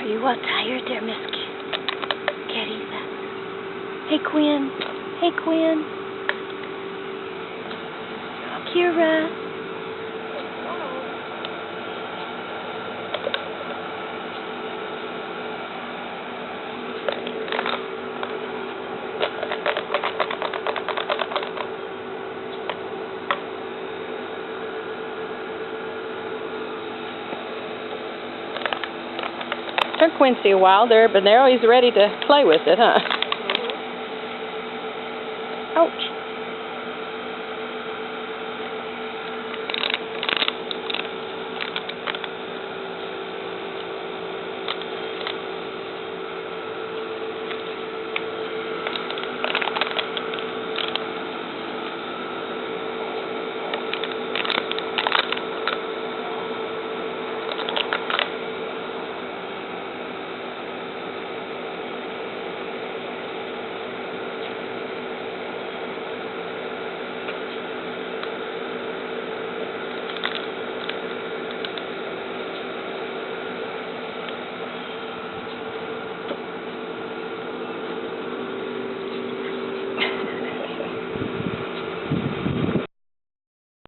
Are you all tired there, Miss Carissa? Hey, Quinn. Hey, Quinn. Kira. Took Quincy a while there, but now he's ready to play with it, huh? Ouch.